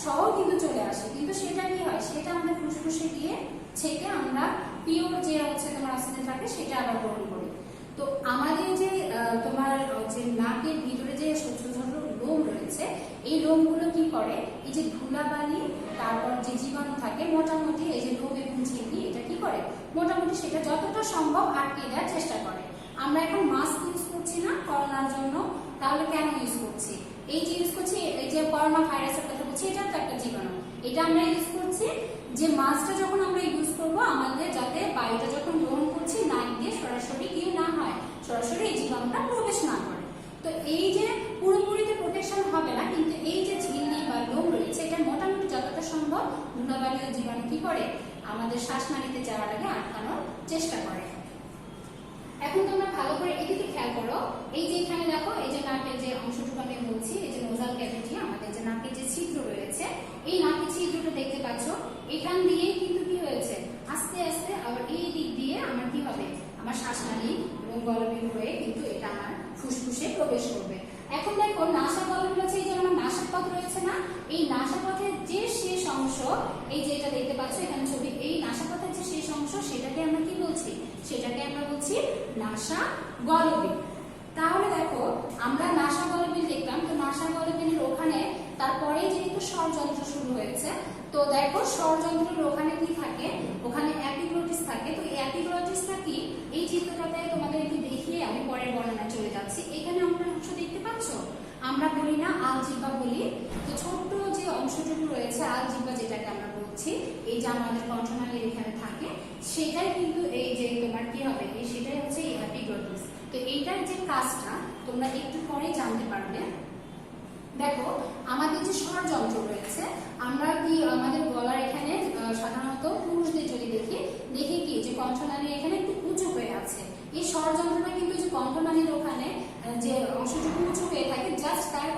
[SPEAKER 1] সহ কিন্তু চলে আসে, কিন্তু সেটা কি হয়, সেটা আমাদের ফুসফুসে গিয়ে ছেকে আমরা পিওর যে হচ্ছে তোমার অক্সিজেন থাকে সেটা আবার গ্রহণ করি। তো আমাদের যে তোমার যে নাকের ভিতরে যে ছোট ছোট লোম রয়েছে যে ধুলাবালি তারপর যে জীবাণু থাকে মোটামুটি এই যে লোম এবং ঝিল্লি এটা কি করে মোটামুটি সেটা যতটা সম্ভব আটকে দেওয়ার চেষ্টা করে। আমরা এখন মাস্ক ইউজ করছি না করোনার জন্য, তাহলে কেন ইউজ করছি? এই যে ইউজ করছি, এই যে করোনা ভাইরাসের কথা বলছি, এটা তো একটা জীবাণু। এটা আমরা ইউজ করছি যে মাস্কটা যখন আমরা ইউজ করব আমাদের যাতে বায়ুটা যখন গ্রহণ করছি নাক দিয়ে সরাসরি কি না হয়, সরাসরি এই জীবাণুটা প্রবেশ না করে। তো এই যে পুরোপুরিতে প্রোটেকশন হবে না, কিন্তু এই যে ঝিল্লি বা লোম রয়েছে এটা মোটামুটি যতটা সম্ভব ধুলাবালি ও জীবাণু কি করে আমাদের শ্বাসনালীতে যাওয়ার আগে আটকানোর চেষ্টা করে। এখন তোমরা ভালো করে এদিকে খেয়াল করো, এই যে এখানে দেখো এই যে নাকের যে অংশটুকু আমি বলছি, এই যে নোজাল ক্যাভিটি আমাদের যে নাকের যে ছিদ্র রয়েছে, এই নাকের ছিদ্রটা দেখতে পাচ্ছ, এখান দিয়ে কিন্তু কি হয়েছে আস্তে আস্তে আবার এই দিক দিয়ে আমার কি হবে আমার শ্বাসনালী এবং গলবিল হয়ে কিন্তু এটা আমার ফুসফুসে প্রবেশ করবে। এখন দেখো নাসা গলবিল আছে, এই যে আমার নাসাপথ রয়েছে না, এই নাসাপথের যে শেষ অংশ, এই যে এটা দেখতে পাচ্ছ এখানে ছবি, এই নাসাপথের যে শেষ অংশ সেটাকে আমরা কি বলছি, সেটাকে আমরা বলছি নাসা গলবিল। তাহলে দেখো আমরা নাসা গলবিল দেখলাম, তো নাসা গলবিলের ওখানে তারপরে যেহেতু স্বরযন্ত্র শুরু হয়েছে, তো দেখো স্বরযন্ত্রের ওখানে কি থাকে, ওখানে অ্যাপিগ্লটিস থাকে। তো এই অ্যাপিগ্লটিসটা কি, এই চিত্রটাতে তোমাদের একটু দেখিয়ে আমি পরের বর্ণনা চলে যাচ্ছি। এখানে আমরা অংশ দেখতে পাচ্ছ, আমরা বলি না আলজিহ্বা বলি, তো ছোট্ট যে অংশটুকু রয়েছে আলজিহ্বা যেটাকে আমরা বলছি, এই যে আমাদের কণ্ঠনালীর এখানে থাকে, সেটাই কিন্তু এই যে তোমার কি হবে, এই সেটাই হচ্ছে এই অ্যাপিগ্লটিস। তো এইটার যে কাজটা তোমরা একটু পরে জানতে পারবে। দেখো আমাদের যে স্বরযন্ত্র রয়েছে, আমরা কি আমাদের গলার এখানে সাধারণত পুরুষদের যদি দেখি কি যে কণ্ঠনালী এখানে একটু উঁচু হয়ে আছে, এই স্বরযন্ত্রটা কিন্তু যে কণ্ঠনালীর ওখানে যে অংশটুকু উঁচু হয়ে থাকে জাস্ট তার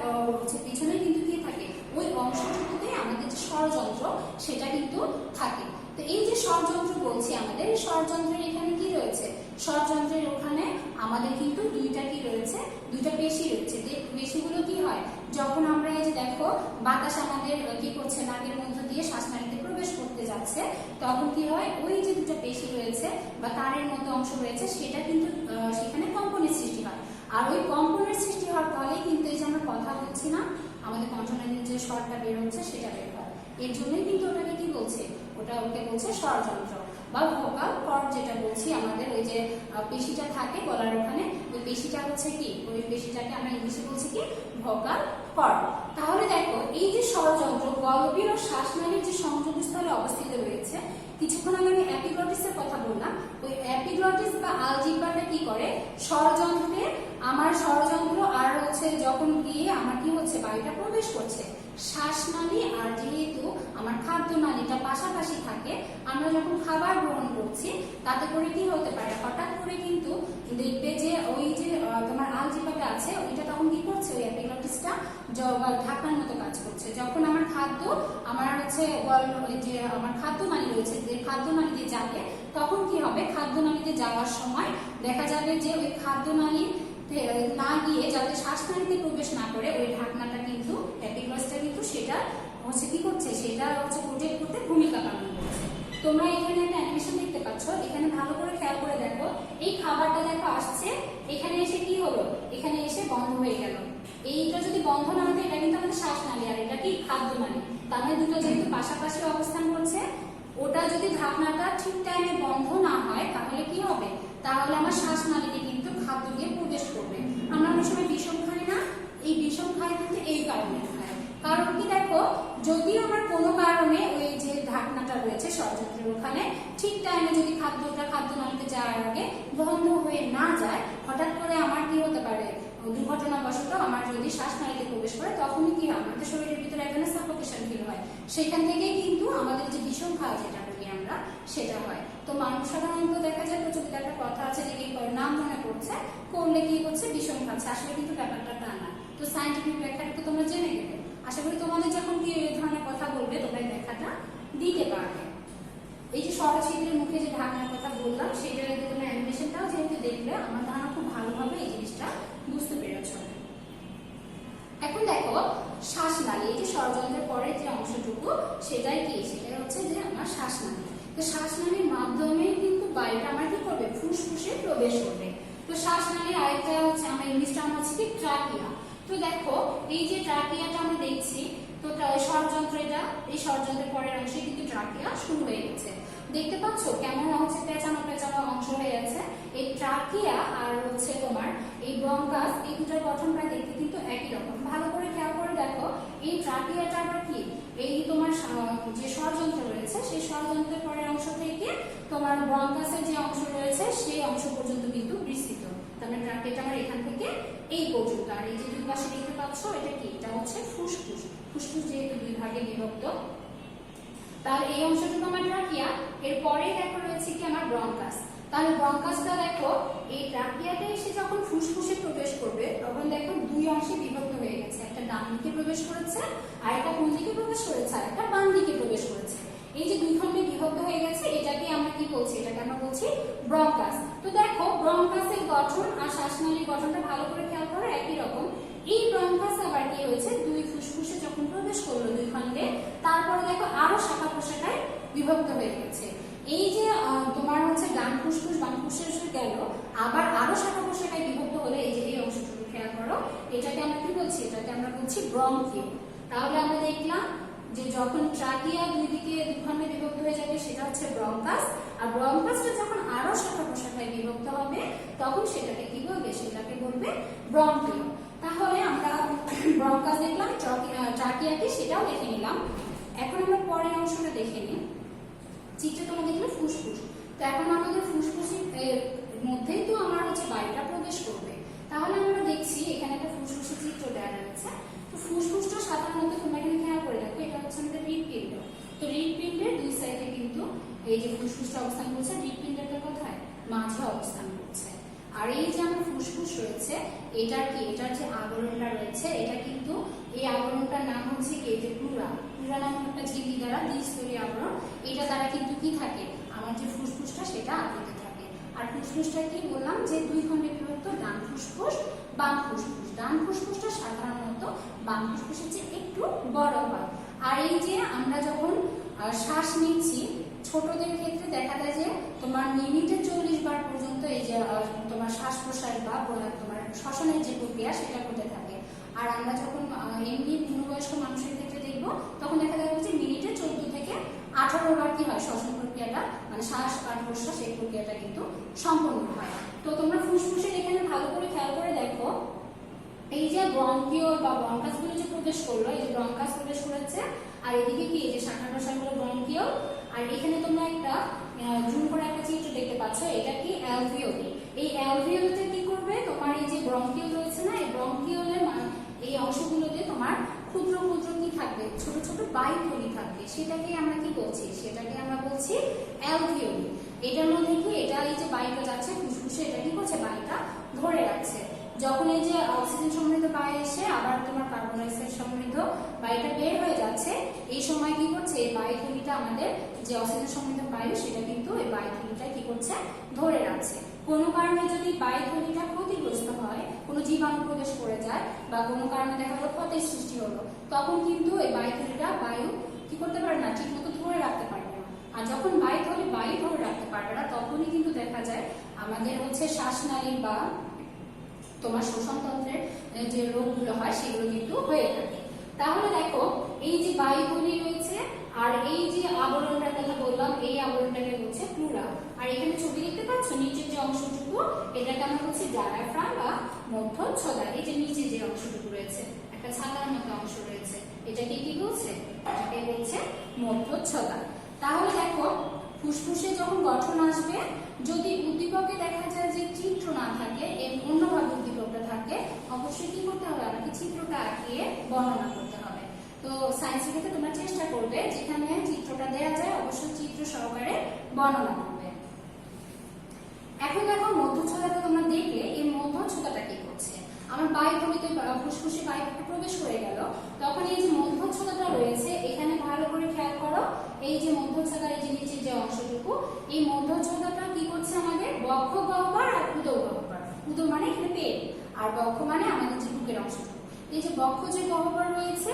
[SPEAKER 1] পিছনে কিন্তু কি থাকে, ওই অংশটুকুতে আমাদের যে স্বরযন্ত্র সেটা কিন্তু থাকে। তো এই যে স্বরযন্ত্র বলছি আমাদের, এই স্বরযন্ত্রের এখানে কি রয়েছে, স্বরযন্ত্রের ওখানে আমাদের কিন্তু দুইটা কি রয়েছে, দুইটা পেশি রয়েছে। যে পেশিগুলো কি হয় যখন আমরা এই যে দেখো বাতাস আমাদের কি করছে নাকের মধ্য দিয়ে শ্বাসনালীতে প্রবেশ করতে যাচ্ছে, তখন কি হয় ওই যে দুটো পেশি রয়েছে বা তারের মতো অংশ রয়েছে সেটা কিন্তু সেখানে কম্পনের সৃষ্টি হয়। আর ওই কম্পনের সৃষ্টি হওয়ার ফলে কিন্তু এই যে আমরা কথা বলছি না, আমাদের কণ্ঠনালীর যে স্বরটা বের হচ্ছে সেটা বের হয়। এর জন্যই কিন্তু ওটাকে কি বলছে, ওকে বলছে স্বরযন্ত্র বা ভোকাল কর্ড যেটা বলছি। আমাদের ওই যে পেশিটা থাকে গলার ওখানে, ওই পেশিটা হচ্ছে কি, ওই পেশিটাকে আমরা ইংলিশে বলছি কি ভোকাল কর্ড। তাহলে দেখো এই যে স্বরযন্ত্র গলবিল ও শ্বাসনালীর যে সংযোগস্থলে অবস্থিত রয়েছে, কিছুক্ষণ আগে আমি অ্যাপিগ্লটিসের কথা বললাম, ওই অ্যাপিগ্লটিস বা আলজিহ্বাটা কি করে স্বরযন্ত্রে আমার স্বরযন্ত্র আর হচ্ছে যখন গিয়ে আমার কি হচ্ছে বায়ুটা প্রবেশ করছে, শ্বাসনালী আর যেহেতু আমার খাদ্যনালীটা পাশাপাশি থাকে, আমরা যখন খাবার গ্রহণ করছি তাতে করে কি হতে পারে হঠাৎ করে কিন্তু দেখবে যে ওই যে তোমার আলজিহ্বাটা আছে ওইটা তখন কি করছে, ওই অ্যাপিগ্লটিসটা ঢাকনার মতো কাজ করছে। যখন আমার খাদ্য আমার হচ্ছে যে আমার খাদ্যনালী রয়েছে যে খাদ্যনালীতে যাবে, তখন কি হবে খাদ্যনালীতে যাওয়ার সময় দেখা যাবে যে ওই খাদ্যনালী না গিয়ে যাতে শ্বাসনালীতে প্রবেশ না করে ওই ঢাকনাটা কিন্তু অ্যাপিগ্লটিসটা কিন্তু সেটা হচ্ছে কি করছে, সেটা হচ্ছে প্রোটেক্ট করতে ভূমিকা পালন করছে। তোমরা এখানে একটা অ্যানিমেশন দেখতে পাচ্ছ, এখানে ভালো করে খেয়াল করে দেখো, এই খাবারটা দেখো আসছে, এখানে এসে কি হলো, এখানে এসে বন্ধ হয়ে গেল। এইটা যদি বন্ধ না হতো, এটা কিন্তু আমাদের শ্বাসনালী আর এটা কি খাদ্যনালী, তার মানে দুটো যেহেতু পাশাপাশি অবস্থান করছে, ওটা যদি ঢাকনাটা ঠিক টাইমে বন্ধ না হয় তাহলে কি হবে, তাহলে আমার শ্বাসনালীতে কিন্তু খাদ্য গিয়ে প্রবেশ করবে। আমরা অনেক সময় বিষম খাই না, এই বিষম খাই কিন্তু এই কারণে খাই, কারণ কি দেখো যদি আমার কোনো কারণে ওই যে ঢাকনাটা রয়েছে স্বরযন্ত্রের ওখানে ঠিক টাইমে যদি খাদ্যটা খাদ্যনালীতে যাওয়ার আগে বন্ধ হয়ে না যায়, হঠাৎ করে আমার কি হতে পারে দুর্ঘটনাবশত আমার যদি শ্বাসনালীতে প্রবেশ করে, তখনই কি হয় আমাদের শরীরের ভিতরে একটা সাফোকেশন ফিল হয়, সেখান থেকেই কিন্তু আমাদের যে বিষম খাওয়া যেটা বলি আমরা সেটা হয়। তো মানুষ সাধারণত দেখা যায় প্রচলিত একটা কথা আছে যে কি করে নাম মনে করছে, করলে কি হচ্ছে বিষম খাচ্ছে, আসলে কিন্তু ব্যাপারটা তা না। তো সায়েন্টিফিক ব্যাখ্যাটা তো তোমরা জেনে গেলে, আশা করি তোমাদের যখন কি এই ধরনের কথা বলবে তোমরা এই ব্যাখ্যাটা দিতে পারবে। এই যে স্বরছিদ্রের মুখে যে ঢাকনার কথা বললাম সেটা যদি তোমরা অ্যানিমেশনটাও যেহেতু দেখলে আমার ধারণা খুব ভালোভাবে এই জিনিসটা বুঝতে পেরেছ। এখন দেখো শ্বাসনালী, এই যে স্বরযন্ত্রের পরে যে অংশটুকু সেটাই কি, সেটাই হচ্ছে যে আমার শ্বাসনালী। তো শ্বাসনালীর মাধ্যমে কিন্তু বায়ুটা আমার কি করবে, ফুসফুসে প্রবেশ করবে। তো শ্বাসনালীর আরেকটা হচ্ছে আমার ইংলিশ টার্ম হচ্ছে কি ট্রাকিয়া। তো দেখো এই যে ট্রাকিয়াটা আমরা দেখছি, তো ষড়যন্ত্র, এই ষড়যন্ত্রের পরের অংশে কিন্তু ট্রাকিয়া শুরু হয়ে গেছে। দেখতে পাচ্ছ কেমন হচ্ছে পেঁচানো পেঁচানো অংশ হয়ে গেছে। এই ট্রাকিয়া আর হচ্ছে তোমার এই ব্রঙ্কাস, এই দুটোর গঠন প্রায় দেখতে কিন্তু একই রকম। ভালো করে খেয়াল করে দেখো, এই ট্রাকিয়াটা আবার কি, এই তোমার যে ষড়যন্ত্র রয়েছে সেই ষড়যন্ত্রের পরের অংশ থেকে তোমার ব্রঙ্কাসের যে অংশ রয়েছে সেই অংশ পর্যন্ত কিন্তু বিস্তৃত। তার মানে ট্রাকিয়াটা আমার এখান থেকে এই পর্যন্ত। আর এই যে দুই পাশে দেখতে পাচ্ছ এটা কি, এটা হচ্ছে ফুসফুস। ফুসফুস যেহেতু দুই ভাগে বিভক্ত, তাহলে এই অংশটুকু আমার ট্রাকিয়া। এরপরে দেখো রয়েছে কি আমার ব্রঙ্কাস। তাহলে ব্রঙ্কাসটা দেখো, এই ট্রাকিয়াটা এসে যখন ফুসফুসে প্রবেশ করবে তখন দেখো দুই অংশে বিভক্ত হয়ে গেছে। একটা ডান দিকে প্রবেশ করেছে, আর একটা কোন দিকে প্রবেশ করেছে, আর একটা বাম দিকে প্রবেশ করেছে। এই যে দুই খণ্ডে বিভক্ত হয়ে গেছে, এটাকে আমরা কি বলছি, এটাকে আমরা বলছি ব্রঙ্কাস। তো দেখো ব্রঙ্কাসের গঠন আর শ্বাসনালীর গঠনটা ভালো করে খেয়াল করো, একই রকম। এই ব্রঙ্কাস আবার কি হয়েছে, দুই ফুসফুসে যখন প্রবেশ করলো দুই খণ্ডে, তারপরে দেখো আরো শাখা প্রশাখায় বিভক্ত হয়ে গেছে। এই যে তোমার হচ্ছে ডান ফুসফুস বাম ফুসফুসে গেল, আবার আরো শাখা প্রশাখায় বিভক্ত হলে এই যে এই অংশটুকু খেয়াল করো, এটাকে আমরা কি বলছি, এটাকে আমরা বলছি ব্রঙ্কিও। তাহলে আমরা দেখলাম যে যখন ট্রাকিয়া দুই দিকে দুই খণ্ডে বিভক্ত হয়ে যাবে সেটা হচ্ছে ব্রঙ্কাস, আর ব্রঙ্কাসটা যখন আরো শাখা প্রশাখায় বিভক্ত হবে তখন সেটাকে কি বলবে, সেটাকে বলবে ব্রঙ্কিও। তাহলে আমরা ব্রঙ্কাস দেখলাম, ট্রাকিয়াকে সেটাও দেখে নিলাম। এখন আমরা পরের অংশটা দেখে নিই। চিত্রে তোমরা দেখলে ফুসফুস, তো এখন আমাদের ফুসফুসের মধ্যেই তো আমার হচ্ছে বায়ুটা প্রবেশ করবে। তাহলে আমরা দেখছি এখানে একটা ফুসফুসের চিত্র দেওয়া রয়েছে। তো ফুসফুসটা সাধারণত তোমরা এখানে খেয়াল করে দেখো, এটা হচ্ছে আমাদের হৃৎপিণ্ড। তো হৃৎপিণ্ডের দুই সাইডে কিন্তু এই যে ফুসফুসটা অবস্থান করছে, হৃৎপিণ্ডটা কোথায়, মাঝে অবস্থান করছে। আর এই যে আমার ফুসফুস রয়েছে, এটার কি, এটার যে আবরণটা রয়েছে, এটা কিন্তু এই আবরণটার নাম হচ্ছে কি, এই যে প্লুরা। প্লুরা নামক একটা ঝিল্লি দ্বারা দ্বিস্তরীয় আবরণ, এটা দ্বারা কিন্তু কি থাকে, আমার যে ফুসফুসটা সেটা আবৃত থাকে। আর ফুসফুসটা কি বললাম যে দুই খণ্ডে বিভক্ত, ডান ফুসফুস বাম ফুসফুস। ডান ফুসফুসটা সাধারণত বাম ফুসফুসের চেয়ে একটু বড় হয়। আর এই যে আমরা যখন শ্বাস নিচ্ছি, ছোটদের ক্ষেত্রে দেখা যায় যে তোমার মিনিটে 40 বার পর্যন্ত এই যে তোমার শ্বাস প্রশ্বাস বা তোমার শ্বসনের যে প্রক্রিয়া সেটা করতে থাকে। আর আমরা যখন এমনি পূর্ণবয়স্ক মানুষের ক্ষেত্রে দেখবো তখন দেখা যাবে যে মিনিটে 14 থেকে 18 বার কি হয়, শ্বসন প্রক্রিয়াটা মানে শ্বাস আর প্রশ্বাস এই প্রক্রিয়াটা কিন্তু সম্পন্ন হয়। তো তোমরা ফুসফুসের এখানে ভালো করে খেয়াল করে দেখো, এই যে ব্রঙ্কিওল বা ব্রঙ্কাসগুলো যে প্রবেশ করলো, এই যে ব্রঙ্কাস প্রবেশ করেছে, আর এদিকে কি এই যে শাখা প্রশাখাগুলো ব্রঙ্কিওল। আর এখানে তোমরা একটা জুম করে একটা চিত্র দেখতে পাচ্ছ, এটা কি অ্যালভিওলি। এই অ্যালভিওলিতে কি করবে, তোমার এই যে ব্রঙ্কিওল রয়েছে না, এই ব্রঙ্কিওলের এই অংশগুলোতে তোমার ক্ষুদ্র ক্ষুদ্র কি থাকবে, ছোট ছোট বায়ুথলি থাকবে। সেটাকে আমরা কি বলছি, সেটাকে আমরা বলছি অ্যালভিওলি। এটার মধ্যে কি, এটা এই যে বায়ুটা যাচ্ছে ফুসফুসে, এটা কি করছে, বায়ুটা ধরে রাখছে। যখন এই যে অক্সিজেন সমৃদ্ধ বায়ু এসে আবার তোমার কার্বন ডাইঅক্সাইড সমৃদ্ধ বায়ুটা বের হয়ে যাচ্ছে, এই সময় কি করছে, এই বায়ুথলিটা আমাদের যে অক্সিজেন সমৃদ্ধ বায়ু সেটা কিন্তু এই বায়ুথলিটা কি করছে, ধরে রাখছে। কোনো কারণে যদি বায়ুথলিটা ক্ষতিগ্রস্ত হয়, কোনো জীবাণু প্রবেশ করে যায় বা কোনো কারণে দেখা গেল ক্ষতের সৃষ্টি হলো, তখন কিন্তু এই বায়ুথলিটা বায়ু কি করতে পারে না, ঠিক মতো ধরে রাখতে পারবে না। আর যখন বায়ুথলি বায়ু ধরে রাখতে পারবে না, তখনই কিন্তু দেখা যায় আমাদের হচ্ছে শ্বাসনালী বা তোমার শ্বসনতন্ত্রের যে রোগগুলো হয় সেগুলো কিন্তু হয়ে থাকে। তাহলে দেখো এই যে বায়ুথলি রয়েছে আর এই যে আবরণটার কথা বললাম, এই আবরণটাকে বলছে প্লুরা। আর এখানে ছবি দেখতে পাচ্ছ, নিচের যে অংশটুকু এটাকে আমরা বলছি ডায়াফ্রাম বা মধ্যচ্ছদা। এই যে নিচে যে অংশটুকু রয়েছে, একটা ছাতার মতো অংশ রয়েছে, এটাকে কি বলছে, এটাকে বলছে মধ্যচ্ছদা। তাহলে দেখো ফুসফুসে যখন গঠন আসবে, যদি উদ্দীপকে দেখা যায় যে চিত্র না থাকে, অন্যভাবে উদ্দীপকটা থাকে, অবশ্যই কি করতে হবে, আমাকে চিত্রটা আঁকিয়ে বর্ণনা করতে হবে। তো সায়েন্সের ক্ষেত্রে তোমরা চেষ্টা করবে যেখানে চিত্রটা দেওয়া যায় অবশ্যই চিত্র সহকারে বর্ণনা করবে। এখন দেখো মধ্যচ্ছদাটা তোমরা দেখলে, এই মধ্যচ্ছদাটা কি করছে, আমার বায়ুথলিতে ফুসফুসে বায়ুটা প্রবেশ করে গেল, তখন এই যে মধ্যচ্ছদাটা রয়েছে এখানে ভালো করে খেয়াল করো, এই যে মধ্যচ্ছদার এই যে নিচের যে অংশটুকু, এই মধ্যচ্ছদাটা কি করছে, আমাদের বক্ষ গহ্বর আর উদর গহ্বর। উদর মানে এখানে পেট, আর বক্ষ মানে আমাদের যে বুকের অংশটুকু। এই যে বক্ষ যে গহ্বর রয়েছে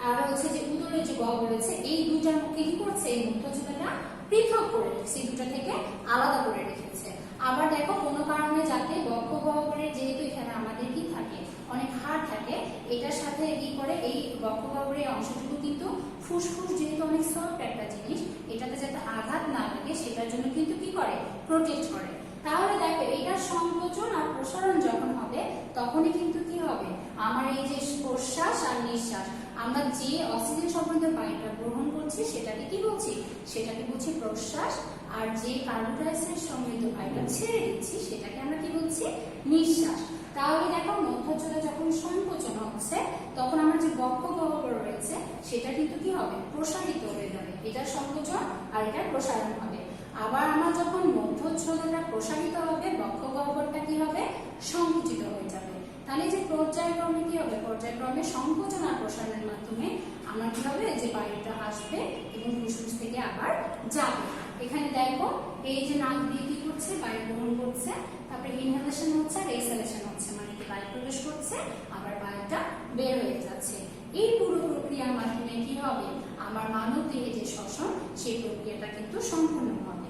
[SPEAKER 1] আর হচ্ছে যে উদরের যে গহ্বর রয়েছে, এই দুইটার মধ্যে কি করছে, এই মধ্যচ্ছদাটা পৃথক করে রেখেছে, এই দুটা থেকে আলাদা করে রেখেছে। আবার দেখো কোনো কারণে যাতে বক্ষ গহ্বরের যেহেতু এখানে আমাদের কি থাকে, অনেক হাড় থাকে, এটার সাথে কি করে এই বক্ষগহ্বরের অংশটুকু কিন্তু ফুসফুস যেহেতু অনেক সফট একটা জিনিস, এটাতে যাতে আঘাত না লাগে সেটার জন্য কিন্তু কি করে, প্রোটেক্ট করে। তাহলে দেখো এটার সংকোচন আর প্রসারণ যখন হবে তখনই কিন্তু কি হবে, আমার এই যে প্রশ্বাস আর নিঃশ্বাস, আমরা যে অক্সিজেন সমৃদ্ধ বায়ুটা গ্রহণ করছি সেটাকে কি বলছি, সেটাকে বলছি প্রশ্বাস, আর যে কার্বন ডাই অক্সাইড সমৃদ্ধ বায়ুটা ছেড়ে দিচ্ছি সেটাকে আমরা কি বলছি, নিঃশ্বাস। তাহলে দেখো মধ্যচ্ছদা যখন সংকোচন হচ্ছে তখন আমার যে বক্ষগহ্বর রয়েছে সেটা কিন্তু কি হবে, প্রসারিত হয়ে যাবে, এটা সংকোচন আর এটা প্রসারণ হবে। আবার আমার যখন মধ্যচ্ছদাটা প্রসারিত হবে বক্ষগহ্বরটা কি হবে, সংকুচিত হয়ে যাবে। তাহলে যে পর্যায়ক্রমে কি হবে, পর্যায়ক্রমে সংকোচন আর প্রসারণের মাধ্যমে আমার কি হবে, যে বায়ুটা আসবে এবং ফুসফুস থেকে আবার যাবে। এখানে দেখো এই যে নাক দিয়ে কি করছে, বায়ু গ্রহণ করছে, তারপরে ইনহেলেশন হচ্ছে আর এক্সহেলেশন হচ্ছে, মানে কি বায়ু প্রবেশ করছে আবার বায়ুটা বের হয়ে যাচ্ছে। এই পুরো প্রক্রিয়ার মাধ্যমে কি হবে, আমার মানব দেহে যে শ্বসন সেই প্রক্রিয়াটা কিন্তু সম্পূর্ণ হবে।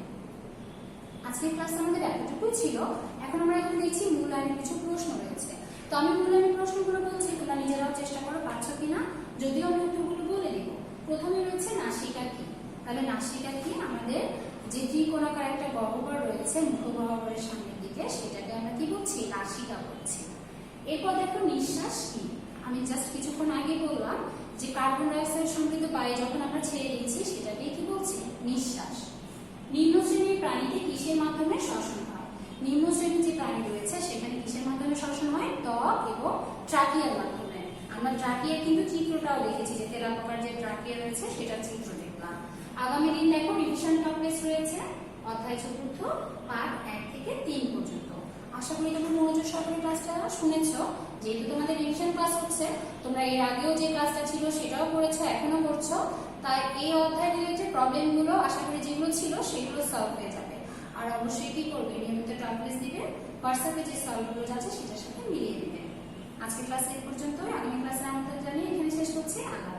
[SPEAKER 1] আজকের ক্লাসে আমাদের এতটুকুই ছিল। এখন আমরা এখানে দেখছি মূল্যায়নের কিছু প্রশ্ন রয়েছে। তো আমি মূল্যায়নের প্রশ্নগুলো বলছি, তোমরা নিজেরাও চেষ্টা করো পাচ্ছ কিনা, যদিও আমি উত্তরগুলো বলে দিব। প্রথমে রয়েছে নাসিকা কি। তাহলে নাসিকা কি, আমাদের যে ত্রিকোণাকার একটা গহ্বর রয়েছে মুখগহ্বরের সামনের দিকে সেটাকে আমরা কি বলছি, নাসিকা বলছি। এরপর দেখো নিঃশ্বাস কি। আমি জাস্ট কিছুক্ষণ আগে বললাম যে কার্বন ডাই অক্সাইড সমৃদ্ধ বায়ু যখন আমরা ছেড়ে দিচ্ছি সেটাকে কি বলছি, নিঃশ্বাস। নিম্ন শ্রেণীর প্রাণীতে কিসের মাধ্যমে শ্বসন হয়, নিম্ন শ্রেণীর যে প্রাণী রয়েছে সেখানে কিসের মাধ্যমে শ্বসন হয়, ত্বক এবং ট্রাকিয়ার মাধ্যমে। আমরা ট্রাকিয়ার কিন্তু চিত্রটাও দেখেছি, যে তেলাপোকার যে ট্রাকিয়া রয়েছে সেটার চিত্র দেখলাম। আগামী দিন দেখো রিভিশন টপিক রয়েছে অধ্যায় 4 পাঠ 1 থেকে 3 পর্যন্ত। আশা করি তোমরা মনোযোগ সহকারে ক্লাসটা শুনেছো। যেহেতু তোমাদের রিভিশন ক্লাস হচ্ছে, তোমরা এর আগেও যে ক্লাসটা ছিল সেটাও করেছো, এখনো করছো, তাই এই অধ্যায় রিলেটেড প্রবলেমগুলো আশা করি যেগুলো ছিল সেগুলো সলভ হয়ে যাবে। আর অবশ্যই কি করবে, নিয়মিত টপিক দিবে, হোয়াটসঅ্যাপে যে সলভগুলো আছে সেটার সাথে মিলিয়ে দিবে। আজকের ক্লাস এই পর্যন্ত। আগামী ক্লাসে আমাদের জানিয়ে এখানে শেষ করছি। আল্লাহ।